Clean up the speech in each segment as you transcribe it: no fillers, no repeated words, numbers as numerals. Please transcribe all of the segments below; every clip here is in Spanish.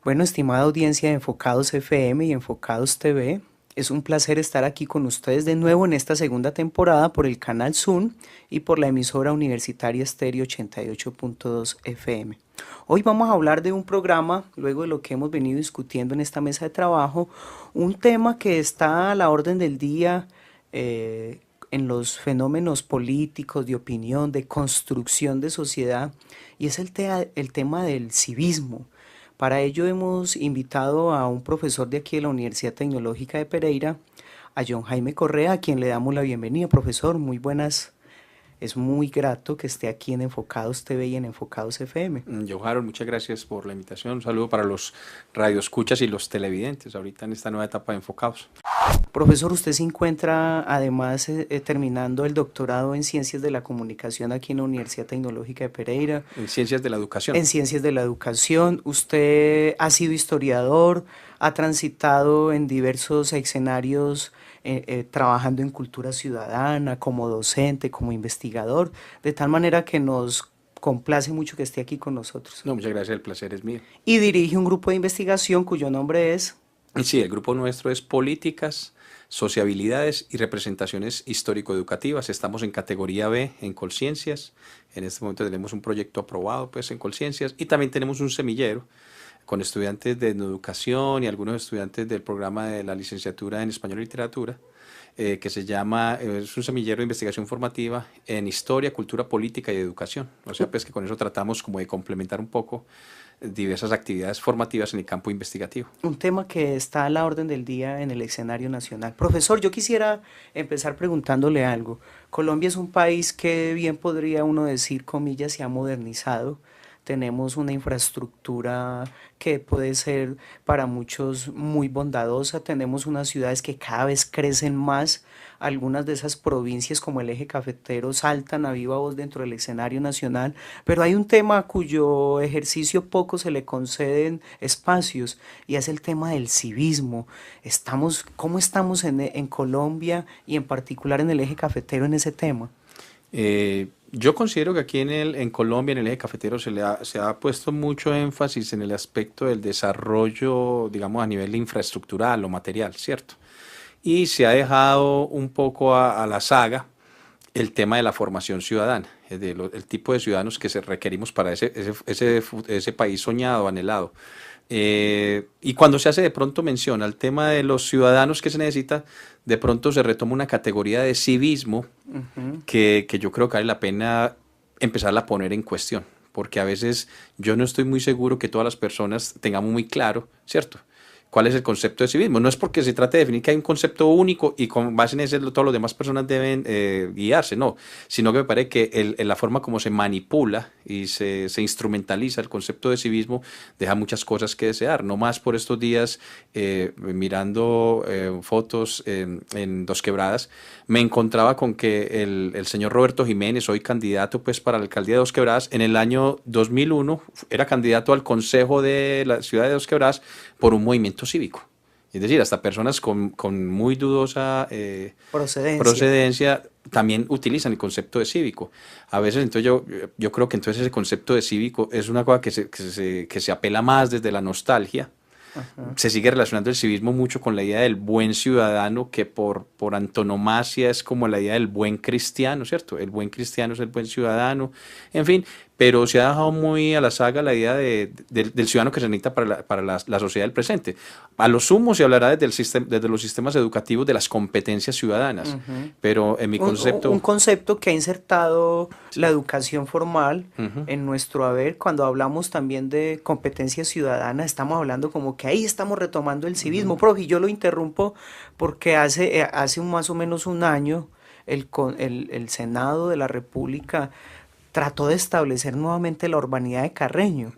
Bueno, estimada audiencia de Enfocados FM y Enfocados TV, es un placer estar aquí con ustedes de nuevo en esta segunda temporada por el canal Zoom y por la emisora universitaria Estéreo 88.2 FM. Hoy vamos a hablar de un programa, luego de lo que hemos venido discutiendo en esta mesa de trabajo, un tema que está a la orden del día en los fenómenos políticos, de opinión, de construcción de sociedad, y es el tema del civismo. Para ello hemos invitado a un profesor de aquí de la Universidad Tecnológica de Pereira, a John Jaime Correa, a quien le damos la bienvenida. Profesor, muy buenas. Es muy grato que esté aquí en Enfocados TV y en Enfocados FM. Yo, Harold, muchas gracias por la invitación. Un saludo para los radioescuchas y los televidentes ahorita en esta nueva etapa de Enfocados. Profesor, usted se encuentra además terminando el doctorado en Ciencias de la Comunicación aquí en la Universidad Tecnológica de Pereira. En Ciencias de la Educación. En Ciencias de la Educación. Usted ha sido historiador, ha transitado en diversos escenarios trabajando en cultura ciudadana, como docente, como investigador, de tal manera que nos complace mucho que esté aquí con nosotros. No, muchas gracias, el placer es mío. Y dirige un grupo de investigación cuyo nombre es... Sí, el grupo nuestro es Políticas, Sociabilidades y Representaciones Histórico-Educativas. Estamos en categoría B en Colciencias. En este momento tenemos un proyecto aprobado pues, en Colciencias y también tenemos un semillero con estudiantes de educación y algunos estudiantes del programa de la licenciatura en Español y Literatura, que se llama, es un semillero de investigación formativa en Historia, Cultura Política y Educación. O sea, pues que con eso tratamos como de complementar un poco diversas actividades formativas en el campo investigativo. Un tema que está a la orden del día en el escenario nacional. Profesor, yo quisiera empezar preguntándole algo. Colombia es un país que bien podría uno decir, comillas, se ha modernizado. Tenemos una infraestructura que puede ser para muchos muy bondadosa. Tenemos unas ciudades que cada vez crecen más. Algunas de esas provincias como el eje cafetero saltan a viva voz dentro del escenario nacional. Pero hay un tema cuyo ejercicio poco se le conceden espacios y es el tema del civismo. ¿Cómo estamos en Colombia y en particular en el eje cafetero en ese tema? Yo considero que aquí en Colombia, en el eje cafetero, se ha puesto mucho énfasis en el aspecto del desarrollo, digamos, a nivel infraestructural o material, ¿cierto? Y se ha dejado un poco a la saga el tema de la formación ciudadana, el tipo de ciudadanos que requerimos para ese país soñado, anhelado. Y cuando se hace de pronto mención al tema de los ciudadanos que se necesita, de pronto se retoma una categoría de civismo que yo creo que vale la pena empezarla a poner en cuestión, porque a veces yo no estoy muy seguro que todas las personas tengamos muy claro, ¿cierto?, cuál es el concepto de civismo. No es porque se trate de definir que hay un concepto único y con base en ese todas las demás personas deben guiarse, no, sino que me parece que la forma como se manipula y se instrumentaliza el concepto de civismo deja muchas cosas que desear. No más por estos días, mirando fotos en Dos Quebradas, me encontraba con que el señor Roberto Jiménez, hoy candidato pues, para la alcaldía de Dos Quebradas, en el año 2001 era candidato al consejo de la ciudad de Dos Quebradas por un movimiento cívico. Es decir, hasta personas con muy dudosa procedencia también utilizan el concepto de cívico. A veces, entonces yo creo que entonces ese concepto de cívico es una cosa que se apela más desde la nostalgia. Ajá. Se sigue relacionando el civismo mucho con la idea del buen ciudadano, que por antonomasia es como la idea del buen cristiano, ¿cierto? El buen cristiano es el buen ciudadano, en fin, pero se ha dejado muy a la saga la idea del ciudadano que se necesita para la sociedad del presente. A lo sumo se hablará desde los sistemas educativos de las competencias ciudadanas, pero en mi concepto... Un concepto que ha insertado la educación formal en nuestro haber. Cuando hablamos también de competencias ciudadanas, estamos hablando como que ahí estamos retomando el civismo. Profe, yo lo interrumpo porque hace más o menos un año el Senado de la República trató de establecer nuevamente la urbanidad de Carreño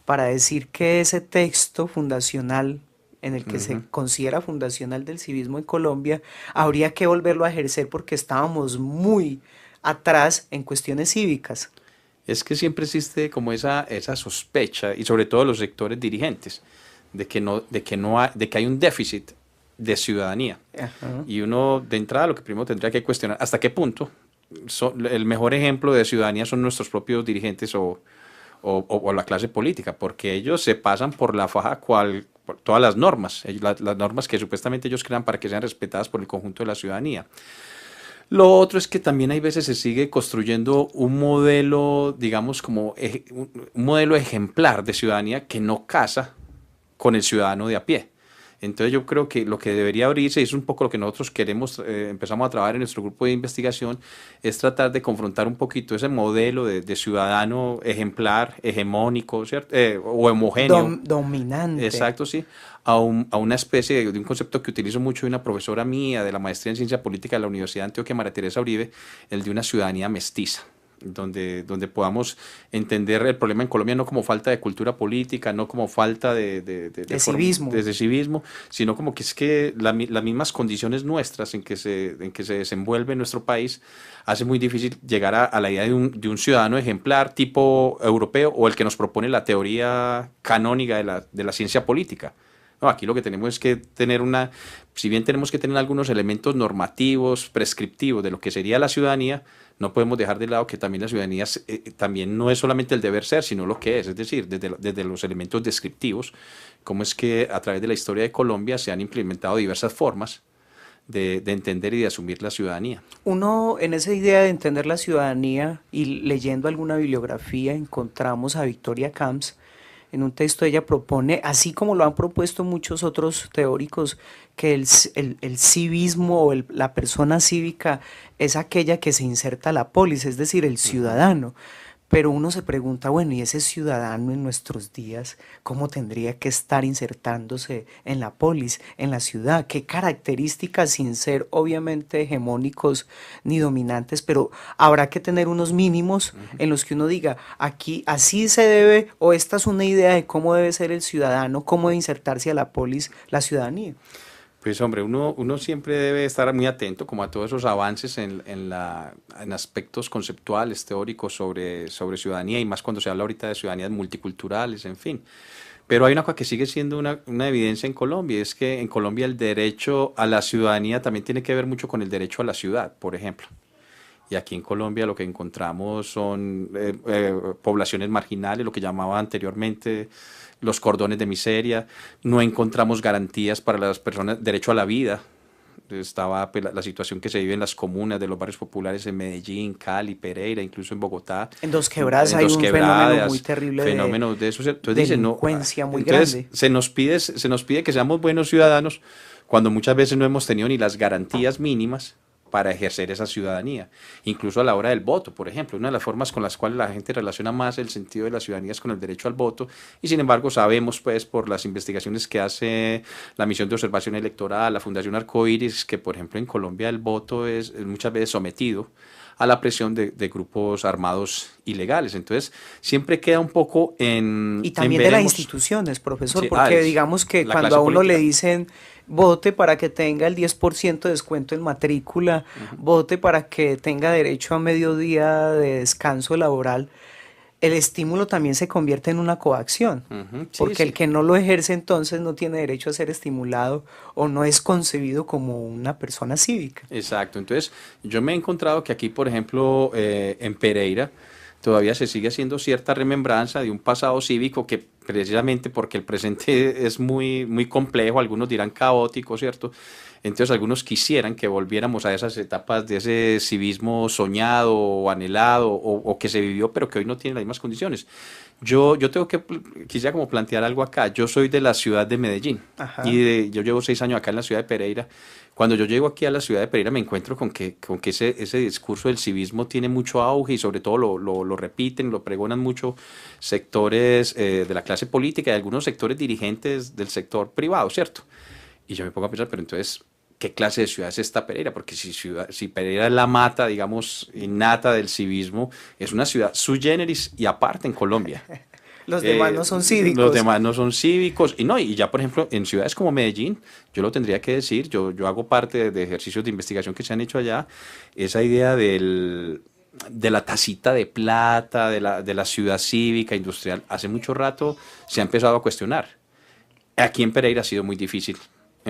para decir que ese texto fundacional en el que se considera fundacional del civismo en Colombia, habría que volverlo a ejercer porque estábamos muy atrás en cuestiones cívicas. Es que siempre existe como esa sospecha, y sobre todo los sectores dirigentes, de que hay un déficit de ciudadanía. Ajá. Y uno, de entrada, lo que primero tendría que cuestionar, ¿hasta qué punto el mejor ejemplo de ciudadanía son nuestros propios dirigentes o la clase política? Porque ellos se pasan por la faja por todas las normas, las normas que supuestamente ellos crean para que sean respetadas por el conjunto de la ciudadanía. Lo otro es que también hay veces se sigue construyendo un modelo, digamos, como un modelo ejemplar de ciudadanía que no casa con el ciudadano de a pie. Entonces yo creo que lo que debería abrirse, y es un poco lo que nosotros queremos, empezamos a trabajar en nuestro grupo de investigación, es tratar de confrontar un poquito ese modelo de ciudadano ejemplar, hegemónico, ¿cierto? O homogéneo. Dominante. Exacto, sí. A una especie de un concepto que utilizo mucho de una profesora mía de la maestría en ciencia política de la Universidad de Antioquia, María Teresa Uribe, el de una ciudadanía mestiza. Donde podamos entender el problema en Colombia no como falta de cultura política, no como falta De civismo. de civismo, sino como que es que las mismas condiciones nuestras en que se desenvuelve nuestro país hace muy difícil llegar a la idea de un ciudadano ejemplar tipo europeo o el que nos propone la teoría canónica de la ciencia política. No, aquí lo que tenemos es que tener si bien tenemos que tener algunos elementos normativos, prescriptivos de lo que sería la ciudadanía, no podemos dejar de lado que también la ciudadanía también no es solamente el deber ser, sino lo que es decir, desde los elementos descriptivos, cómo es que a través de la historia de Colombia se han implementado diversas formas de entender y de asumir la ciudadanía. Uno, en esa idea de entender la ciudadanía y leyendo alguna bibliografía, encontramos a Victoria Camps. En un texto ella propone, así como lo han propuesto muchos otros teóricos, que el civismo o la persona cívica es aquella que se inserta a la polis, es decir, el Ujú. ciudadano. Pero uno se pregunta, bueno, ¿y ese ciudadano en nuestros días cómo tendría que estar insertándose en la polis, en la ciudad? ¿Qué características, sin ser obviamente hegemónicos ni dominantes, pero habrá que tener unos mínimos Ujú. en los que uno diga, aquí así se debe, o esta es una idea de cómo debe ser el ciudadano, cómo debe insertarse a la polis la ciudadanía? Pues hombre, uno siempre debe estar muy atento como a todos esos avances en aspectos conceptuales, teóricos sobre ciudadanía y más cuando se habla ahorita de ciudadanías multiculturales, en fin. Pero hay una cosa que sigue siendo una evidencia en Colombia, y es que en Colombia el derecho a la ciudadanía también tiene que ver mucho con el derecho a la ciudad, por ejemplo. Y aquí en Colombia lo que encontramos son poblaciones marginales, lo que llamaba anteriormente los cordones de miseria. No encontramos garantías para las personas, derecho a la vida. Estaba pues, la situación que se vive en las comunas de los barrios populares en Medellín, Cali, Pereira, incluso en Bogotá, En Dos Quebradas en hay Dos un fenómeno muy Quebradas, terrible de fenómenos de eso. Entonces dicen, no, delincuencia muy entonces grande. se nos pide que seamos buenos ciudadanos cuando muchas veces no hemos tenido ni las garantías mínimas para ejercer esa ciudadanía. Incluso a la hora del voto, por ejemplo, una de las formas con las cuales la gente relaciona más el sentido de la ciudadanía es con el derecho al voto, y sin embargo sabemos pues por las investigaciones que hace la misión de observación electoral, la Fundación Arcoíris, que por ejemplo en Colombia el voto es muchas veces sometido a la presión de grupos armados ilegales. Entonces, siempre queda un poco Y en también de las veremos. instituciones, profesor, Sí, porque es digamos que la cuando a clase uno le política. dicen vote para que tenga el 10% de descuento en matrícula, Ujú, vote para que tenga derecho a medio día de descanso laboral, el estímulo también se convierte en una coacción, ujú, sí, porque el sí. que no lo ejerce entonces no tiene derecho a ser estimulado o no es concebido como una persona cívica. Exacto. Entonces, yo me he encontrado que aquí, por ejemplo, en Pereira, todavía se sigue haciendo cierta remembranza de un pasado cívico que precisamente porque el presente es muy complejo, algunos dirán caótico, ¿cierto? Entonces algunos quisieran que volviéramos a esas etapas de ese civismo soñado o anhelado o que se vivió pero que hoy no tiene las mismas condiciones. Yo tengo quisiera como plantear algo acá. Yo soy de la ciudad de Medellín y Ajá. yo llevo 6 años acá en la ciudad de Pereira. Cuando yo llego aquí a la ciudad de Pereira me encuentro con que ese discurso del civismo tiene mucho auge y sobre todo lo repiten, lo pregonan mucho sectores de la clase política y algunos sectores dirigentes del sector privado, ¿cierto? Y yo me pongo a pensar, pero entonces, ¿qué clase de ciudad es esta Pereira? Porque si Pereira es la mata, digamos, innata del civismo, es una ciudad sui generis y aparte en Colombia. Los demás no son Los cívicos. demás no son cívicos y no, y ya por ejemplo en ciudades como Medellín, yo lo tendría que decir, yo hago parte de ejercicios de investigación que se han hecho allá, esa idea de la tacita de plata, de la ciudad cívica, industrial, hace mucho rato se ha empezado a cuestionar. Aquí en Pereira ha sido muy difícil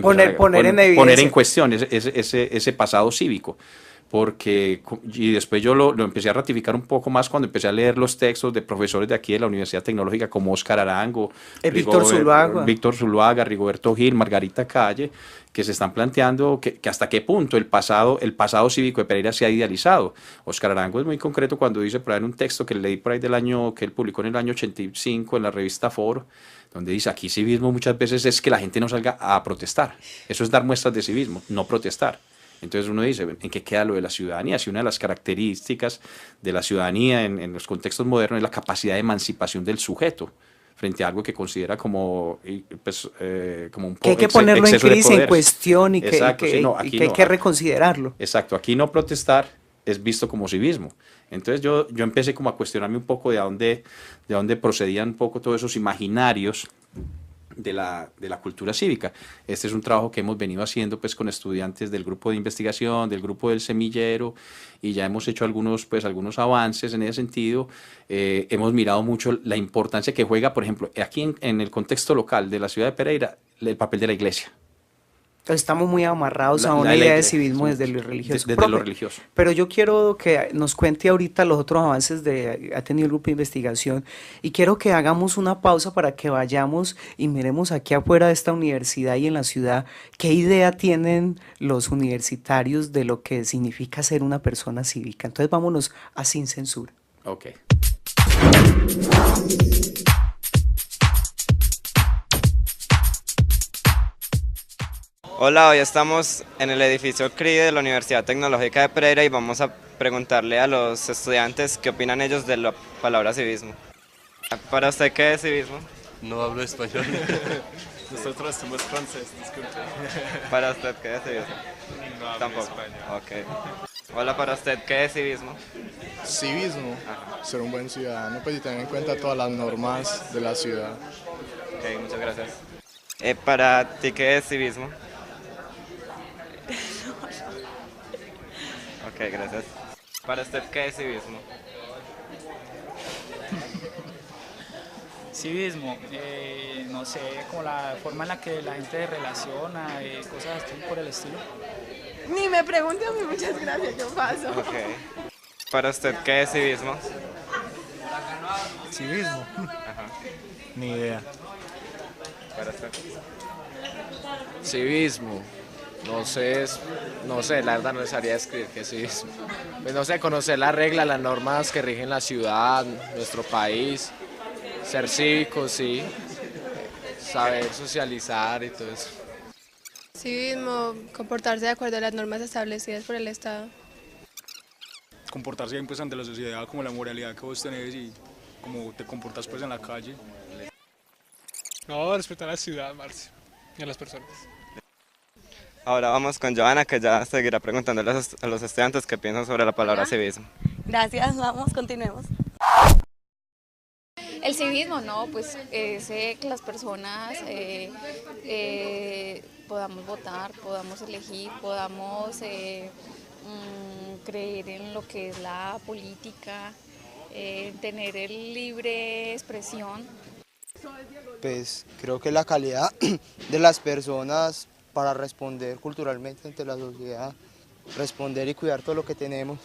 Poner en poner en evidencia. cuestión ese pasado cívico, porque, y después yo lo empecé a ratificar un poco más cuando empecé a leer los textos de profesores de aquí de la Universidad Tecnológica como Óscar Arango, Víctor Zuluaga. Víctor Zuluaga, Rigoberto Gil, Margarita Calle, que se están planteando que hasta qué punto el pasado cívico de Pereira se ha idealizado. Óscar Arango es muy concreto cuando dice por ahí en un texto que leí por ahí del año, que él publicó en el año 85 en la revista Foro, donde dice aquí civismo muchas veces es que la gente no salga a protestar. Eso es dar muestras de civismo, no protestar. Entonces uno dice, ¿en qué queda lo de la ciudadanía? Si una de las características de la ciudadanía en los contextos modernos es la capacidad de emancipación del sujeto frente a algo que considera como, pues, como un Que hay que ponerlo en exceso de crisis, en poder. cuestión Exacto, sí, no, y aquí que hay no. que reconsiderarlo. Exacto, aquí no protestar es visto como civismo. Entonces yo empecé como a cuestionarme un poco de dónde procedían un poco todos esos imaginarios de la cultura cívica. Este es un trabajo que hemos venido haciendo pues con estudiantes del grupo de investigación, del grupo del semillero, y ya hemos hecho algunos avances en ese sentido. Hemos mirado mucho la importancia que juega, por ejemplo, aquí en el contexto local de la ciudad de Pereira, el papel de la iglesia. Entonces estamos muy amarrados a una La idea de iglesia, civismo desde lo religioso. desde lo Profe, religioso. pero yo quiero que nos cuente ahorita los otros avances de ha tenido el grupo de investigación y quiero que hagamos una pausa para que vayamos y miremos aquí afuera de esta universidad y en la ciudad qué idea tienen los universitarios de lo que significa ser una persona cívica. Entonces vámonos a Sin Censura. Ok. Hola, hoy estamos en el edificio CRI de la Universidad Tecnológica de Pereira y vamos a preguntarle a los estudiantes qué opinan ellos de la palabra civismo. ¿Para usted qué es civismo? No hablo español. Nosotros somos francés, disculpe. ¿Para usted qué es civismo? No hablo Tampoco. español. Ok. Hola, ¿para usted qué es civismo? Civismo, ser un buen ciudadano, pues y tener en cuenta todas las normas de la ciudad. Ok, muchas gracias. ¿Para ti qué es civismo? Ok, gracias. ¿Para usted qué es civismo? Civismo, no sé, como la forma en la que la gente se relaciona, cosas así por el estilo. Ni me pregunte a mí, muchas gracias, yo paso. Ok. ¿Para usted qué es civismo? Civismo, Ajá. ni idea. ¿Para usted? Civismo, no sé, la verdad no sabría describir qué es civismo. Pues no sé, conocer las reglas, las normas que rigen la ciudad, nuestro país, ser cívicos, sí, saber socializar y todo eso. Civismo, comportarse de acuerdo a las normas establecidas por el Estado. Comportarse bien pues ante la sociedad, como la moralidad que vos tenés y cómo te comportas pues en la calle. No, respetar a la ciudad, Marcio, y a las personas. Ahora vamos con Joana, que ya seguirá preguntando a los estudiantes qué piensan sobre la palabra civismo. Gracias, vamos, continuemos. El civismo, no, pues es que las personas podamos votar, podamos elegir, podamos creer en lo que es la política, tener el libre expresión. Pues creo que la calidad de las personas para responder culturalmente ante la sociedad, responder y cuidar todo lo que tenemos.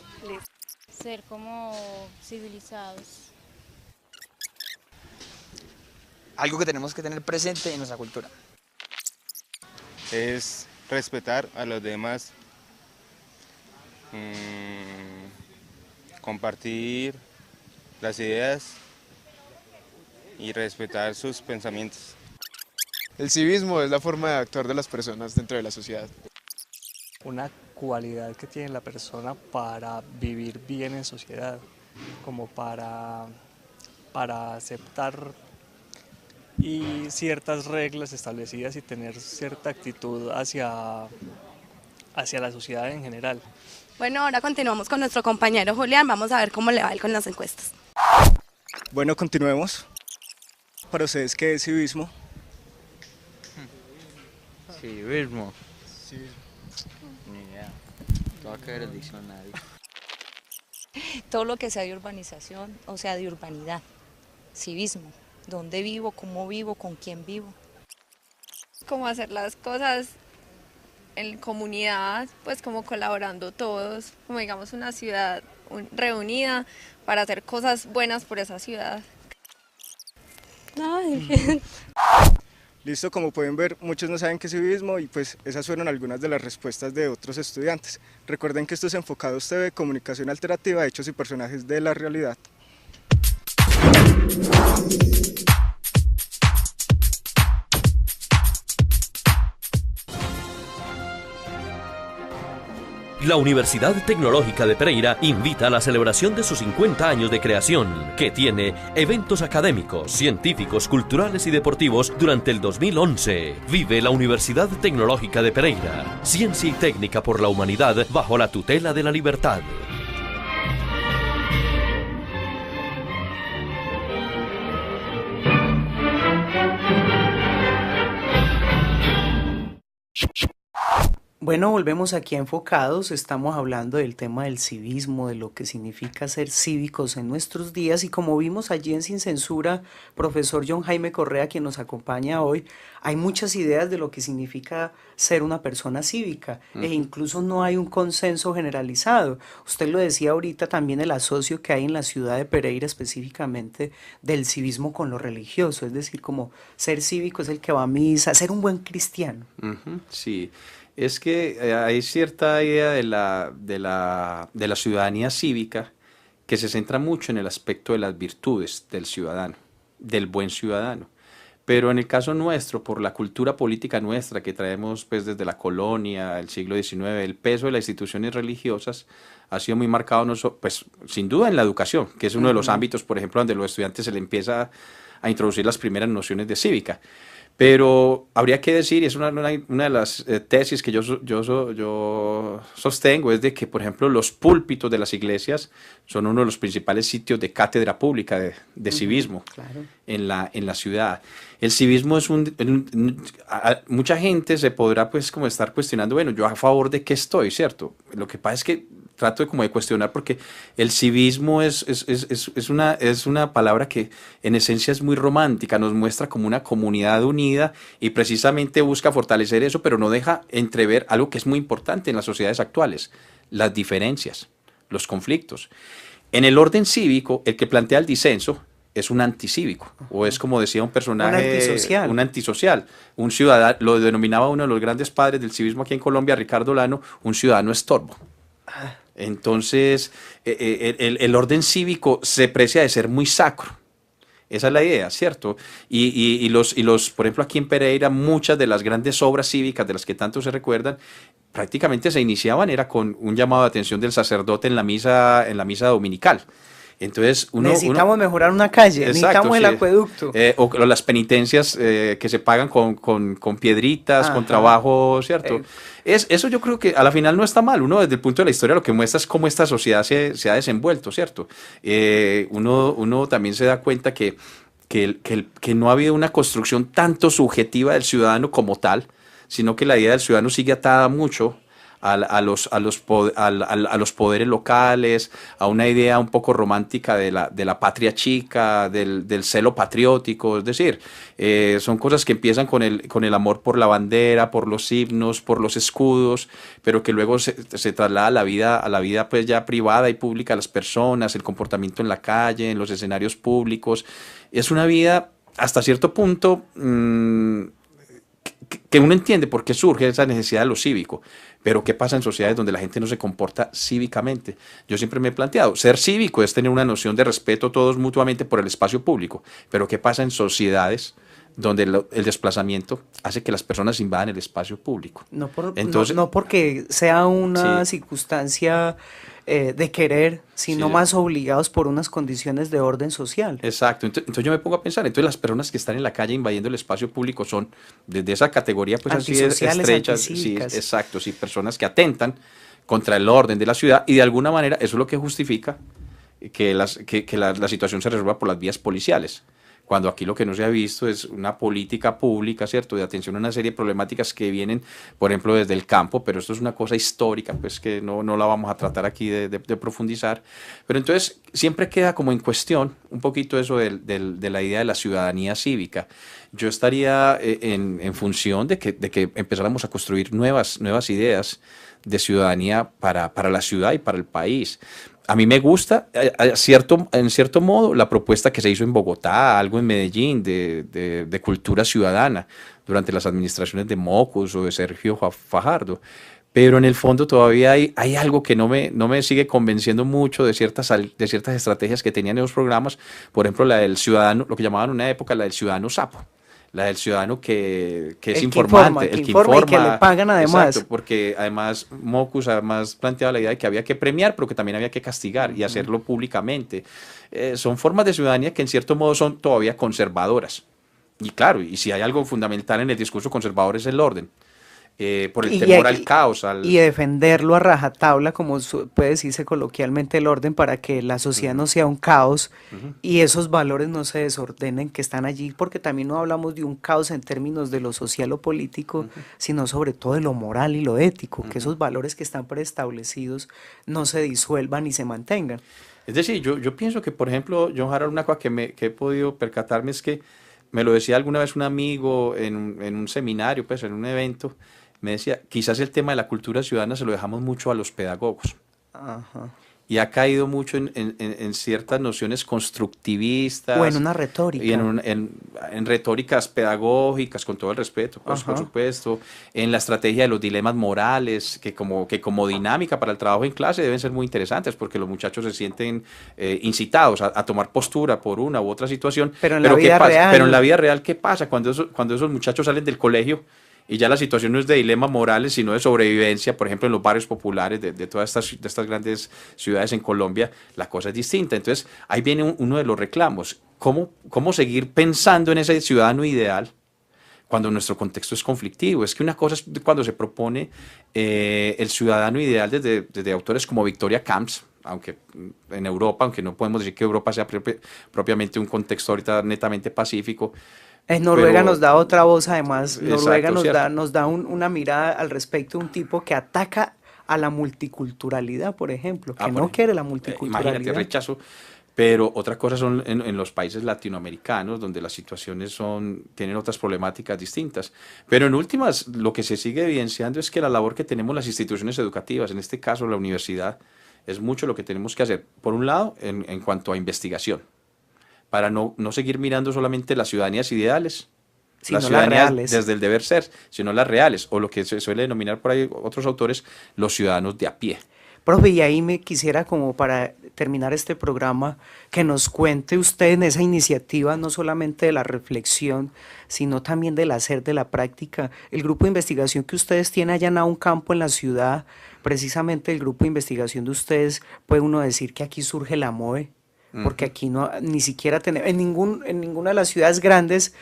Ser como civilizados. Algo que tenemos que tener presente en nuestra cultura. Es respetar a los demás, compartir las ideas y respetar sus pensamientos. El civismo es la forma de actuar de las personas dentro de la sociedad. Una cualidad que tiene la persona para vivir bien en sociedad, como para aceptar y ciertas reglas establecidas y tener cierta actitud hacia la sociedad en general. Bueno, ahora continuamos con nuestro compañero Julián, vamos a ver cómo le va a él con las encuestas. Bueno, continuemos. ¿Para ustedes qué es civismo? Civismo. Ni idea. Todo que ver el diccionario. Todo lo que sea de urbanización, o sea, de urbanidad. Civismo. ¿Dónde vivo? ¿Cómo vivo? ¿Con quién vivo? Como hacer las cosas en comunidad, pues como colaborando todos, como digamos una ciudad reunida para hacer cosas buenas por esa ciudad. Listo, como pueden ver, muchos no saben qué es civismo y pues esas fueron algunas de las respuestas de otros estudiantes. Recuerden que esto es Enfocados TV, comunicación alternativa, hechos y personajes de la realidad. La Universidad Tecnológica de Pereira invita a la celebración de sus 50 años de creación, que tiene eventos académicos, científicos, culturales y deportivos durante el 2011. Vive la Universidad Tecnológica de Pereira, ciencia y técnica por la humanidad bajo la tutela de la libertad. Bueno, volvemos aquí a Enfocados, estamos hablando del tema del civismo, de lo que significa ser cívicos en nuestros días y como vimos allí en Sin Censura, profesor John Jaime Correa, quien nos acompaña hoy, hay muchas ideas de lo que significa ser una persona cívica e incluso no hay un consenso generalizado. Usted lo decía ahorita también el asocio que hay en la ciudad de Pereira específicamente del civismo con lo religioso, es decir, como ser cívico es el que va a misa, ser un buen cristiano. Sí. Es que hay cierta idea de la ciudadanía cívica que se centra mucho en el aspecto de las virtudes del ciudadano, del buen ciudadano. Pero en el caso nuestro, por la cultura política nuestra que traemos pues, desde la colonia, el siglo XIX, el peso de las instituciones religiosas ha sido muy marcado, pues, sin duda en la educación, que es uno de los ámbitos, por ejemplo, donde los estudiantes se le empieza a introducir las primeras nociones de cívica. Pero habría que decir, y es una de las tesis que yo sostengo, es de que, por ejemplo, los púlpitos de las iglesias son uno de los principales sitios de cátedra pública de civismo en la ciudad. El civismo es mucha gente se podrá pues como estar cuestionando, bueno, yo a favor de qué estoy, ¿cierto? Lo que pasa es que trato de cuestionar porque el civismo es una palabra que en esencia es muy romántica, nos muestra como una comunidad unida y precisamente busca fortalecer eso, pero no deja entrever algo que es muy importante en las sociedades actuales, las diferencias, los conflictos. En el orden cívico, el que plantea el disenso es un anticívico, o es como decía un personaje, un antisocial, un ciudadano, lo denominaba uno de los grandes padres del civismo aquí en Colombia, Ricardo Lano, un ciudadano estorbo. Entonces, el orden cívico se precia de ser muy sacro. Esa es la idea, ¿cierto? Y por ejemplo, aquí en Pereira, muchas de las grandes obras cívicas de las que tanto se recuerdan, prácticamente se iniciaban era con un llamado de atención del sacerdote en la misa dominical. Entonces necesitamos mejorar una calle, necesitamos el acueducto. O las penitencias que se pagan con piedritas, con trabajo, ¿cierto? Eso yo creo que a la final no está mal. Uno desde el punto de la historia lo que muestra es cómo esta sociedad se ha desenvuelto, ¿cierto? Uno también se da cuenta que no ha habido una construcción tanto subjetiva del ciudadano como tal, sino que la idea del ciudadano sigue atada mucho a los poderes locales, a una idea un poco romántica de la patria chica, del celo patriótico, es decir, son cosas que empiezan con el amor por la bandera, por los himnos, por los escudos, pero que luego se traslada a la vida pues ya privada y pública de las personas, el comportamiento en la calle, en los escenarios públicos. Es una vida hasta cierto punto que uno entiende por qué surge esa necesidad de lo cívico, pero ¿qué pasa en sociedades donde la gente no se comporta cívicamente? Yo siempre me he planteado, ser cívico es tener una noción de respeto todos mutuamente por el espacio público, pero ¿qué pasa en sociedades donde el desplazamiento hace que las personas invadan el espacio público? Entonces, no porque sea una circunstancia de querer, sino más obligados por unas condiciones de orden social. Exacto, entonces yo me pongo a pensar, entonces las personas que están en la calle invadiendo el espacio público son desde esa categoría pues así estrechas, sí, exacto, sí, personas que atentan contra el orden de la ciudad y de alguna manera eso es lo que justifica que la situación se resuelva por las vías policiales. cuando aquí lo que no se ha visto es una política pública, ¿cierto?, de atención a una serie de problemáticas que vienen, por ejemplo, desde el campo, pero esto es una cosa histórica, pues que no la vamos a tratar aquí de profundizar. Pero entonces siempre queda como en cuestión un poquito eso de la idea de la ciudadanía cívica. Yo estaría en función de que empezáramos a construir nuevas ideas de ciudadanía para la ciudad y para el país. A mí me gusta, en cierto modo, la propuesta que se hizo en Bogotá, algo en Medellín, de cultura ciudadana, durante las administraciones de Mocus o de Sergio Fajardo. Pero en el fondo todavía hay algo que no me sigue convenciendo mucho de ciertas estrategias que tenían esos programas. Por ejemplo, la del ciudadano, lo que llamaban en una época la del ciudadano sapo. La del ciudadano que es informante, el que informa y que le pagan además. Exacto, porque además Mocus planteaba la idea de que había que premiar, pero que también había que castigar y hacerlo públicamente. Son formas de ciudadanía que en cierto modo son todavía conservadoras. Y claro, y si hay algo fundamental en el discurso conservador es el orden. Por el temor al caos. Y defenderlo a rajatabla, como puede decirse coloquialmente, el orden, para que la sociedad no sea un caos y esos valores no se desordenen que están allí, porque también no hablamos de un caos en términos de lo social o político, sino sobre todo de lo moral y lo ético, que esos valores que están preestablecidos no se disuelvan y se mantengan. Es decir, yo pienso que, por ejemplo, John Harold, una cosa que he podido percatarme es que, me lo decía alguna vez un amigo en un seminario, pues en un evento, me decía, quizás el tema de la cultura ciudadana se lo dejamos mucho a los pedagogos. Ajá. Y ha caído mucho en ciertas nociones constructivistas. O en una retórica. Y en retóricas pedagógicas, con todo el respeto, pues, por supuesto. En la estrategia de los dilemas morales, que como dinámica para el trabajo en clase deben ser muy interesantes, porque los muchachos se sienten incitados a tomar postura por una u otra situación. Pero en la vida real. Pero en la vida real, ¿qué pasa cuando esos muchachos salen del colegio? Y ya la situación no es de dilemas morales, sino de sobrevivencia, por ejemplo, en los barrios populares de todas estas grandes ciudades en Colombia, la cosa es distinta. Entonces, ahí viene uno de los reclamos. ¿Cómo seguir pensando en ese ciudadano ideal cuando nuestro contexto es conflictivo? Es que una cosa es cuando se propone el ciudadano ideal desde autores como Victoria Camps, aunque en Europa, aunque no podemos decir que Europa sea propiamente un contexto ahorita netamente pacífico. Noruega nos da otra voz, además. Noruega Exacto, nos da una mirada al respecto, un tipo que ataca a la multiculturalidad, por ejemplo, que no quiere la multiculturalidad. Imagínate, rechazo. Pero otra cosa son en los países latinoamericanos, donde las situaciones tienen otras problemáticas distintas. Pero en últimas, lo que se sigue evidenciando es que la labor que tenemos las instituciones educativas, en este caso la universidad, es mucho lo que tenemos que hacer. Por un lado, en cuanto a investigación, para no seguir mirando solamente las ciudadanías ideales, sino las ciudadanías reales, desde el deber ser, sino las reales, o lo que se suele denominar por ahí otros autores, los ciudadanos de a pie. Profe, y ahí me quisiera, como para terminar este programa, que nos cuente usted en esa iniciativa, no solamente de la reflexión, sino también del hacer, de la práctica. El grupo de investigación que ustedes tienen allá en un campo en la ciudad, precisamente el grupo de investigación de ustedes, puede uno decir que aquí surge la MOE, porque aquí no, ni siquiera tenemos, en ninguna de las ciudades grandes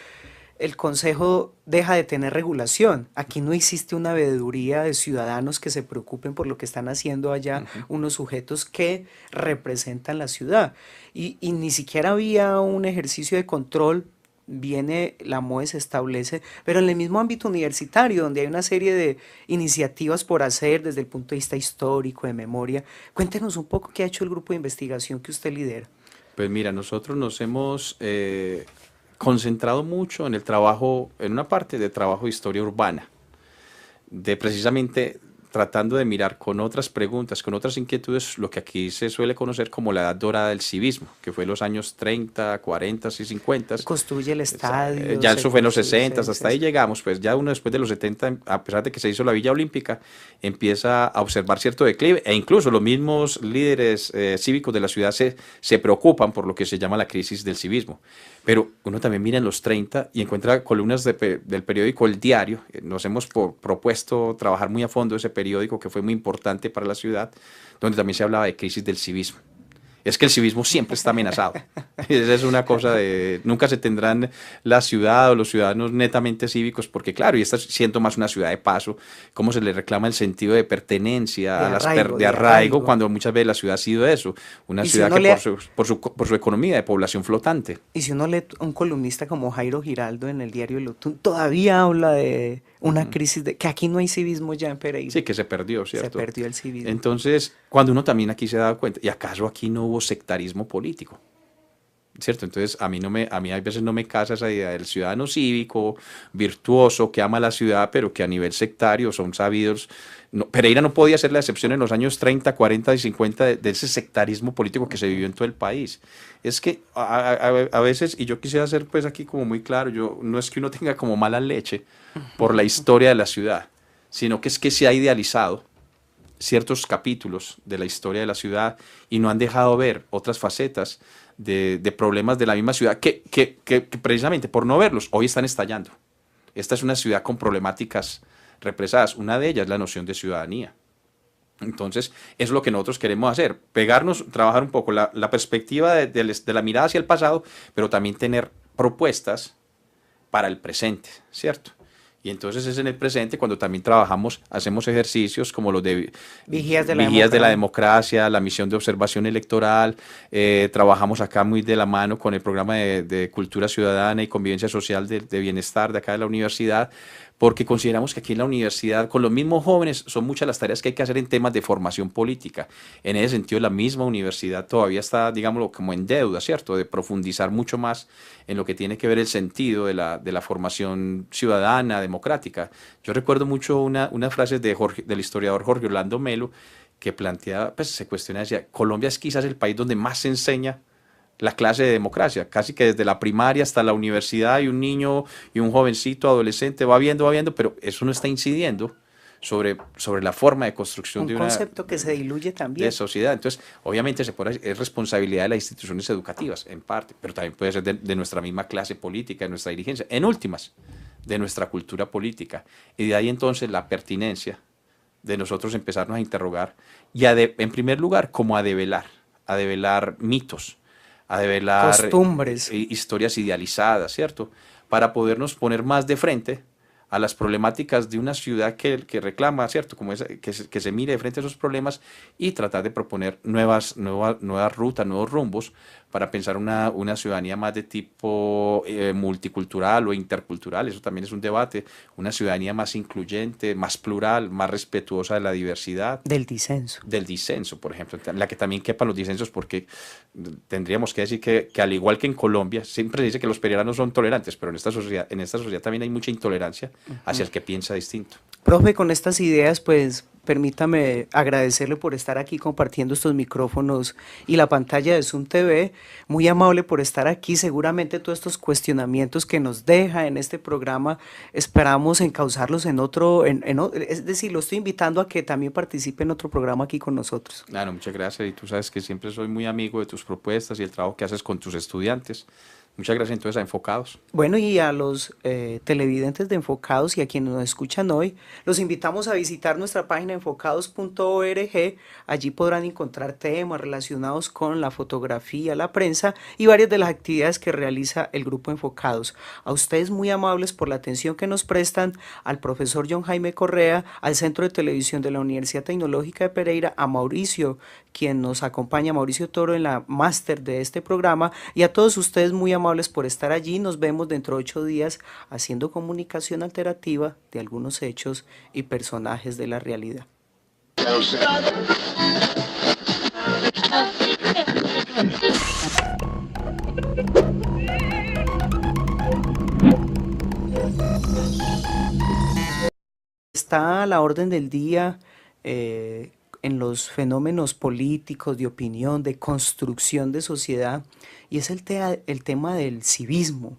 el Consejo deja de tener regulación. Aquí no existe una veeduría de ciudadanos que se preocupen por lo que están haciendo allá unos sujetos que representan la ciudad. Y ni siquiera había un ejercicio de control. Viene la MOE, se establece, pero en el mismo ámbito universitario, donde hay una serie de iniciativas por hacer desde el punto de vista histórico, de memoria. Cuéntenos un poco qué ha hecho el grupo de investigación que usted lidera. Pues mira, nosotros nos hemos concentrado mucho en el trabajo, en una parte de trabajo de historia urbana, de precisamente tratando de mirar con otras preguntas, con otras inquietudes, lo que aquí se suele conocer como la edad dorada del civismo, que fue en los años 30, 40 y 50. Construye el estadio. Ya eso fue en los 60, hasta ahí llegamos, pues ya uno después de los 70, a pesar de que se hizo la Villa Olímpica, empieza a observar cierto declive, e incluso los mismos líderes cívicos de la ciudad se preocupan por lo que se llama la crisis del civismo. Pero uno también mira en los 30 y encuentra columnas del periódico El Diario. Nos hemos propuesto trabajar muy a fondo ese periódico que fue muy importante para la ciudad, donde también se hablaba de crisis del civismo. es que el civismo siempre está amenazado. Esa es una cosa de, nunca se tendrán la ciudad o los ciudadanos netamente cívicos, porque claro, y esta siendo más una ciudad de paso, cómo se le reclama el sentido de pertenencia, de arraigo, cuando muchas veces la ciudad ha sido eso, una ciudad que por su economía de población flotante. Y si uno lee un columnista como Jairo Giraldo en el diario El Otún, todavía habla de una crisis, que aquí no hay civismo ya en Pereira. Sí, que se perdió, ¿cierto? Se perdió el civismo. Entonces, cuando uno también aquí se da cuenta, ¿y acaso aquí no hubo sectarismo político? ¿Cierto? Entonces, a mí a veces no me casa esa idea del ciudadano cívico, virtuoso, que ama la ciudad, pero que a nivel sectario son sabidos. No, Pereira no podía ser la excepción en los años 30, 40 y 50 de ese sectarismo político que se vivió en todo el país. Es que a veces, y yo quisiera ser pues aquí como muy claro, no es que uno tenga como mala leche por la historia de la ciudad, sino que es que se ha idealizado ciertos capítulos de la historia de la ciudad y no han dejado ver otras facetas de problemas de la misma ciudad que precisamente por no verlos hoy están estallando. Esta es una ciudad con problemáticas represadas, una de ellas es la noción de ciudadanía. Entonces, eso es lo que nosotros queremos hacer, pegarnos, trabajar un poco la perspectiva de la mirada hacia el pasado, pero también tener propuestas para el presente, ¿cierto? Y entonces es en el presente cuando también hacemos ejercicios como los de Vigías de la Democracia, la misión de observación electoral, trabajamos acá muy de la mano con el programa de Cultura Ciudadana y Convivencia Social de Bienestar de acá de la universidad, porque consideramos que aquí en la universidad, con los mismos jóvenes, son muchas las tareas que hay que hacer en temas de formación política. En ese sentido, la misma universidad todavía está, digámoslo, como en deuda, ¿cierto?, de profundizar mucho más en lo que tiene que ver el sentido de la formación ciudadana, democrática. Yo recuerdo mucho una frase del historiador Jorge Orlando Melo, que planteaba, pues se cuestiona, decía, Colombia es quizás el país donde más se enseña la clase de democracia, casi que desde la primaria hasta la universidad, y un niño y un jovencito, adolescente, va viendo, pero eso no está incidiendo sobre la forma de construcción de un concepto que se diluye también. De sociedad. Entonces, obviamente es responsabilidad de las instituciones educativas, en parte, pero también puede ser de nuestra misma clase política, de nuestra dirigencia, en últimas, de nuestra cultura política. Y de ahí entonces la pertinencia de nosotros empezarnos a interrogar y en primer lugar, como a develar mitos, a develar costumbres, historias idealizadas, ¿cierto? Para podernos poner más de frente a las problemáticas de una ciudad que reclama, ¿cierto? Como que se mire de frente a esos problemas y tratar de proponer nuevas rutas, nuevos rumbos para pensar una ciudadanía más de tipo multicultural o intercultural. Eso también es un debate. Una ciudadanía más incluyente, más plural, más respetuosa de la diversidad. Del disenso. Del disenso, por ejemplo. En la que también quepan los disensos, porque tendríamos que decir que al igual que en Colombia, siempre se dice que los pereiranos son tolerantes, pero en esta sociedad también hay mucha intolerancia hacia el que piensa distinto. Profe, con estas ideas, pues permítame agradecerle por estar aquí compartiendo estos micrófonos y la pantalla de Zoom TV. Muy amable por estar aquí. Seguramente todos estos cuestionamientos que nos deja en este programa, esperamos encauzarlos en otro, es decir, lo estoy invitando a que también participe en otro programa aquí con nosotros. Claro, muchas gracias. Y tú sabes que siempre soy muy amigo de tus propuestas y el trabajo que haces con tus estudiantes. Muchas gracias entonces a Enfocados. Bueno, y a los televidentes de Enfocados y a quienes nos escuchan hoy, los invitamos a visitar nuestra página enfocados.org. Allí podrán encontrar temas relacionados con la fotografía, la prensa y varias de las actividades que realiza el Grupo Enfocados. A ustedes muy amables por la atención que nos prestan, al profesor John Jaime Correa, al Centro de Televisión de la Universidad Tecnológica de Pereira, a Mauricio, quien nos acompaña, Mauricio Toro, en la máster de este programa, y a todos ustedes muy amables por estar allí. Nos vemos dentro de 8 días haciendo comunicación alternativa de algunos hechos y personajes de la realidad. Está a la orden del día en los fenómenos políticos, de opinión, de construcción de sociedad, y es el tema del civismo.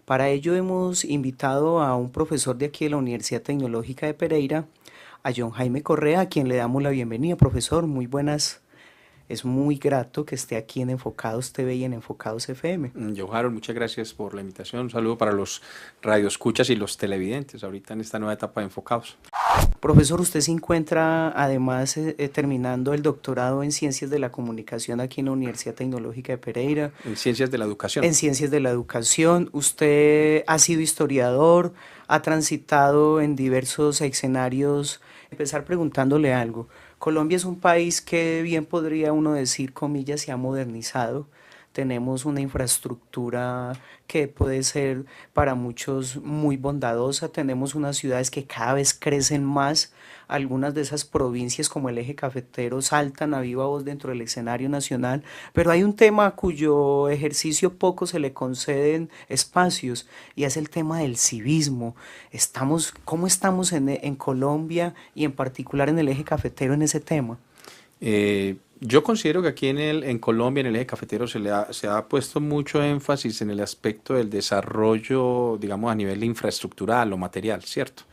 Para ello hemos invitado a un profesor de aquí de la Universidad Tecnológica de Pereira, a John Jaime Correa, a quien le damos la bienvenida. Profesor, muy buenas. Es muy grato que esté aquí en Enfocados TV y en Enfocados FM. Yo, Harold, muchas gracias por la invitación. Un saludo para los radioescuchas y los televidentes ahorita en esta nueva etapa de Enfocados. Profesor, usted se encuentra además terminando el doctorado en Ciencias de la Comunicación aquí en la Universidad Tecnológica de Pereira. En Ciencias de la Educación. En Ciencias de la Educación. Usted ha sido historiador, ha transitado en diversos escenarios. Empezar preguntándole algo. Colombia es un país que bien podría uno decir, comillas, se ha modernizado. Tenemos una infraestructura que puede ser para muchos muy bondadosa. Tenemos unas ciudades que cada vez crecen más. Algunas de esas provincias como el eje cafetero saltan a viva voz dentro del escenario nacional. Pero hay un tema cuyo ejercicio poco se le conceden espacios y es el tema del civismo. ¿Cómo estamos en Colombia y en particular en el eje cafetero en ese tema? Yo considero que aquí en Colombia, en el eje cafetero, se ha puesto mucho énfasis en el aspecto del desarrollo, digamos, a nivel infraestructural o material, ¿cierto?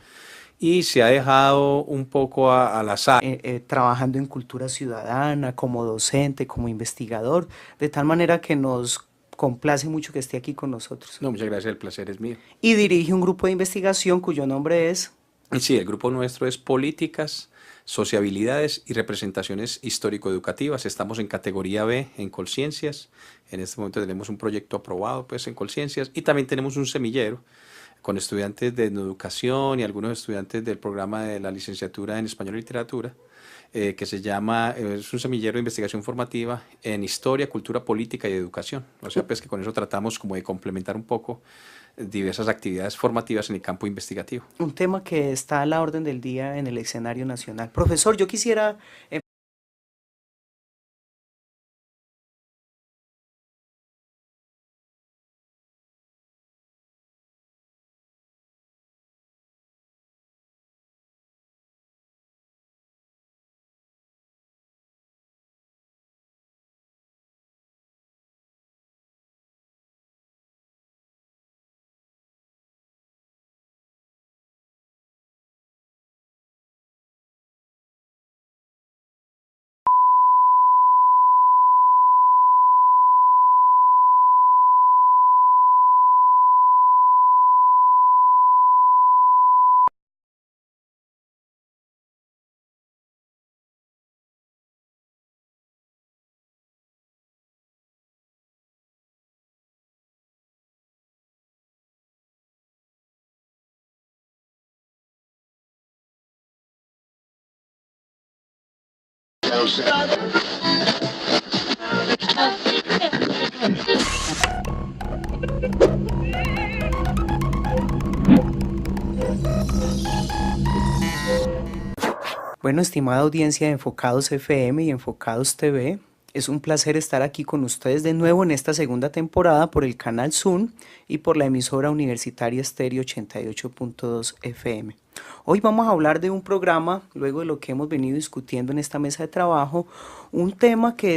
Y se ha dejado un poco al azar. Trabajando en cultura ciudadana, como docente, como investigador, de tal manera que nos complace mucho que esté aquí con nosotros. No, muchas gracias, el placer es mío. Y dirige un grupo de investigación cuyo nombre es... Sí, el grupo nuestro es Políticas, Sociabilidades y Representaciones Histórico-Educativas. Estamos en categoría B en Colciencias. En este momento tenemos un proyecto aprobado pues, en Colciencias y también tenemos un semillero con estudiantes de educación y algunos estudiantes del programa de la licenciatura en Español y Literatura, que se llama, es un semillero de investigación formativa en Historia, Cultura Política y Educación. O sea, pues que con eso tratamos como de complementar un poco diversas actividades formativas en el campo investigativo. Un tema que está a la orden del día en el escenario nacional. Profesor, yo quisiera... Bueno, estimada audiencia de Enfocados FM y Enfocados TV, es un placer estar aquí con ustedes de nuevo en esta segunda temporada por el canal Zoom y por la emisora universitaria Estéreo 88.2 FM. Hoy vamos a hablar de un programa, luego de lo que hemos venido discutiendo en esta mesa de trabajo, un tema que